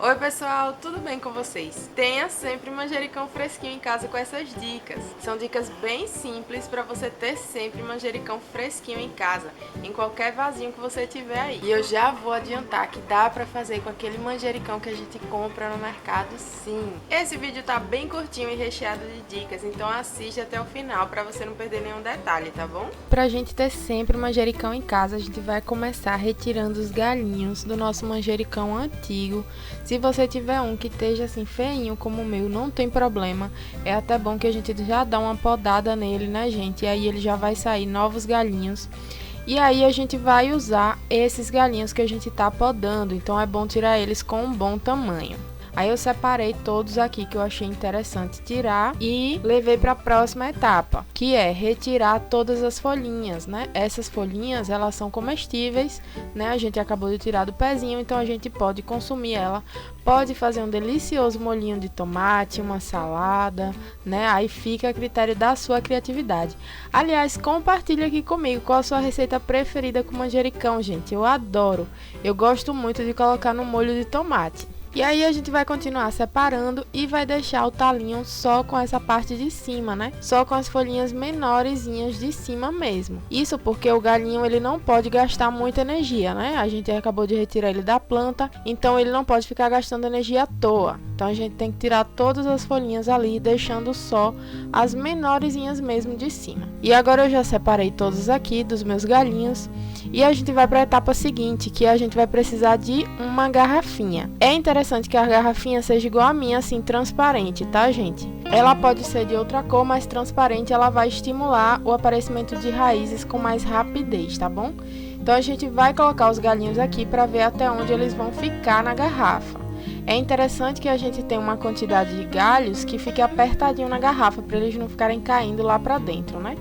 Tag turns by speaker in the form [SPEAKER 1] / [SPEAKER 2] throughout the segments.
[SPEAKER 1] Oi pessoal, tudo bem com vocês? Tenha sempre manjericão fresquinho em casa com essas dicas. São dicas bem simples para você ter sempre manjericão fresquinho em casa, em qualquer vasinho que você tiver aí. E eu já vou adiantar que dá para fazer com aquele manjericão que a gente compra no mercado, sim. Esse vídeo tá bem curtinho e recheado de dicas, então assiste até o final para você não perder nenhum detalhe, tá bom? Pra gente ter sempre manjericão em casa, a gente vai começar retirando os galinhos do nosso manjericão antigo. Se você tiver um que esteja assim feinho como o meu, não tem problema. É até bom que a gente já dá uma podada nele, né, gente? E aí ele já vai sair novos galinhos. E aí a gente vai usar esses galinhos que a gente tá podando. Então é bom tirar eles com um bom tamanho. Aí eu separei todos aqui que eu achei interessante tirar e levei para a próxima etapa, que é retirar todas as folhinhas, né? Essas folhinhas, elas são comestíveis, né? A gente acabou de tirar do pezinho, então a gente pode consumir ela. Pode fazer um delicioso molhinho de tomate, uma salada, né? Aí fica a critério da sua criatividade. Aliás, compartilha aqui comigo qual a sua receita preferida com manjericão, gente. Eu adoro. Eu gosto muito de colocar no molho de tomate. E aí a gente vai continuar separando e vai deixar o talinho só com essa parte de cima, né? Só com as folhinhas menorzinhas de cima mesmo. Isso porque o galinho ele não pode gastar muita energia, né? A gente acabou de retirar ele da planta, então ele não pode ficar gastando energia à toa. Então a gente tem que tirar todas as folhinhas ali, deixando só as menorzinhas mesmo de cima. E agora eu já separei todos aqui dos meus galinhos. E a gente vai para a etapa seguinte, que a gente vai precisar de uma garrafinha. É interessante que a garrafinha seja igual a minha, assim, transparente, tá, gente? Ela pode ser de outra cor, mas transparente ela vai estimular o aparecimento de raízes com mais rapidez, tá bom? Então a gente vai colocar os galinhos aqui para ver até onde eles vão ficar na garrafa. É interessante que a gente tenha uma quantidade de galhos que fique apertadinho na garrafa, para eles não ficarem caindo lá para dentro, né?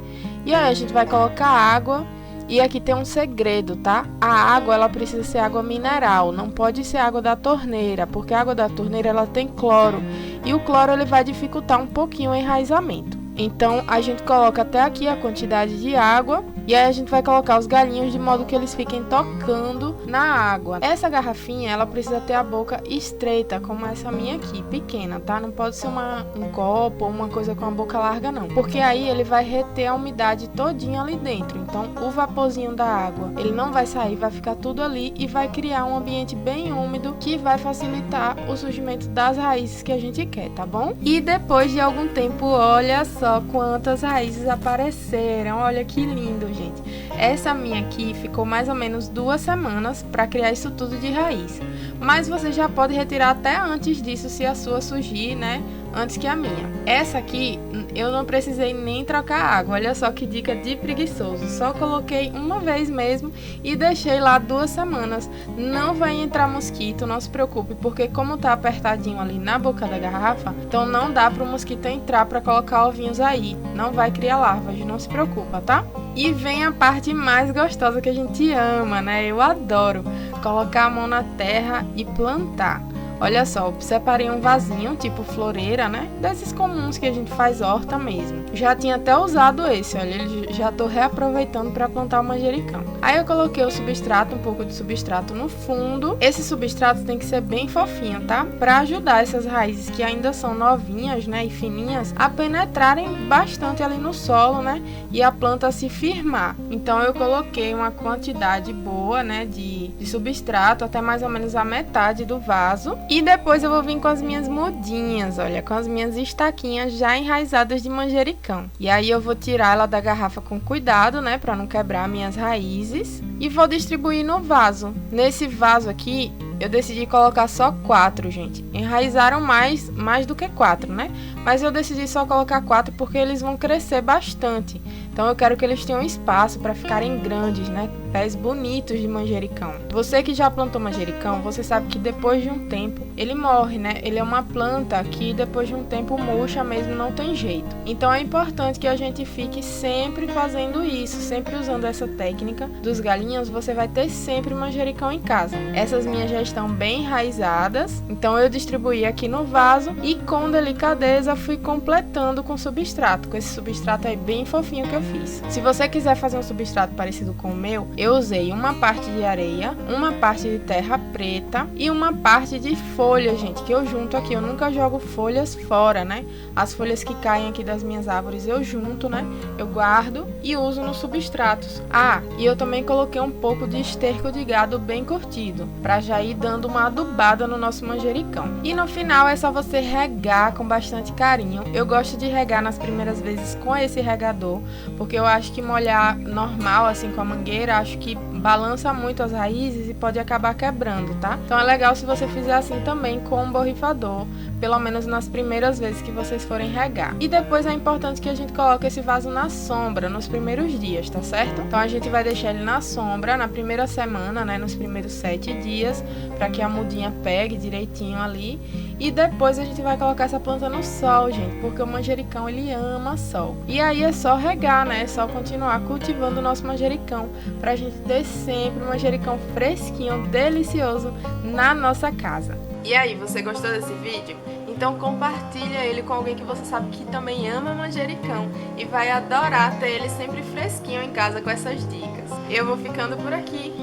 [SPEAKER 1] E aí a gente vai colocar água. E aqui tem um segredo, tá? A água, ela precisa ser água mineral, não pode ser água da torneira, porque a água da torneira, ela tem cloro, e o cloro, ele vai dificultar um pouquinho o enraizamento. Então, a gente coloca até aqui a quantidade de água, e aí a gente vai colocar os galinhos de modo que eles fiquem tocando na água. Essa garrafinha, ela precisa ter a boca estreita, como essa minha aqui, pequena, tá? Não pode ser um copo ou uma coisa com a boca larga, não. Porque aí ele vai reter a umidade todinha ali dentro. Então, o vaporzinho da água, ele não vai sair, vai ficar tudo ali e vai criar um ambiente bem úmido que vai facilitar o surgimento das raízes que a gente quer, tá bom? E depois de algum tempo, olha só quantas raízes apareceram. Olha que lindo, gente. Essa minha aqui ficou mais ou menos 2 semanas para criar isso tudo de raiz. Mas você já pode retirar até antes disso, se a sua surgir, né? Antes que a minha. Essa aqui, eu não precisei nem trocar água. Olha só que dica de preguiçoso. Só coloquei uma vez mesmo e deixei lá 2 semanas. Não vai entrar mosquito, não se preocupe, porque como tá apertadinho ali na boca da garrafa, então não dá para o mosquito entrar para colocar ovinhos aí. Não vai criar larvas, não se preocupa, tá? E vem a parte mais gostosa que a gente ama, né? Eu adoro colocar a mão na terra e plantar. Olha só, eu separei um vasinho, tipo floreira, né? Desses comuns que a gente faz horta mesmo. Já tinha até usado esse, olha, já tô reaproveitando para plantar o manjericão. Aí eu coloquei o substrato, um pouco de substrato no fundo. Esse substrato tem que ser bem fofinho, tá? Para ajudar essas raízes que ainda são novinhas, né, e fininhas, a penetrarem bastante ali no solo, né? E a planta a se firmar. Então eu coloquei uma quantidade boa, né, de substrato, até mais ou menos a metade do vaso. E depois eu vou vir com as minhas mudinhas, olha, com as minhas estaquinhas já enraizadas de manjericão. E aí eu vou tirar ela da garrafa com cuidado, né, para não quebrar minhas raízes. E vou distribuir no vaso. Nesse vaso aqui, eu decidi colocar só 4, gente. Enraizaram mais do que 4, né? Mas eu decidi só colocar 4 porque eles vão crescer bastante. Então eu quero que eles tenham espaço para ficarem grandes, né? Pés bonitos de manjericão. Você que já plantou manjericão, você sabe que depois de um tempo ele morre, né? Ele é uma planta que depois de um tempo murcha mesmo, não tem jeito. Então é importante que a gente fique sempre fazendo isso, sempre usando essa técnica dos galinhos. Você vai ter sempre manjericão em casa. Essas minhas já estão bem enraizadas, então eu distribuí aqui no vaso e com delicadeza fui completando com substrato, com esse substrato aí bem fofinho que eu fiz. Se você quiser fazer um substrato parecido com o meu, eu usei uma parte de areia, uma parte de terra preta e uma parte de folha, gente, que eu junto aqui. Eu nunca jogo folhas fora, né? As folhas que caem aqui das minhas árvores eu junto, né? Eu guardo e uso nos substratos. Ah, e eu também coloquei um pouco de esterco de gado bem curtido, para já ir dando uma adubada no nosso manjericão. E no final é só você regar com bastante carinho. Eu gosto de regar nas primeiras vezes com esse regador, porque eu acho que molhar normal, assim com a mangueira, acho que balança muito as raízes e pode acabar quebrando, tá? Então é legal se você fizer assim também com um borrifador, pelo menos nas primeiras vezes que vocês forem regar. E depois é importante que a gente coloque esse vaso na sombra nos primeiros dias, tá certo? Então a gente vai deixar ele na sombra na primeira semana, né, nos primeiros 7 dias, para que a mudinha pegue direitinho ali. E depois a gente vai colocar essa planta no sol, gente, porque o manjericão ele ama sol. E aí é só regar, né? É só continuar cultivando o nosso manjericão, pra gente ter sempre um manjericão fresquinho, delicioso na nossa casa. E aí, você gostou desse vídeo? Então compartilha ele com alguém que você sabe que também ama manjericão e vai adorar ter ele sempre fresquinho em casa com essas dicas. Eu vou ficando por aqui.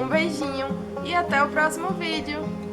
[SPEAKER 1] Um beijinho e até o próximo vídeo!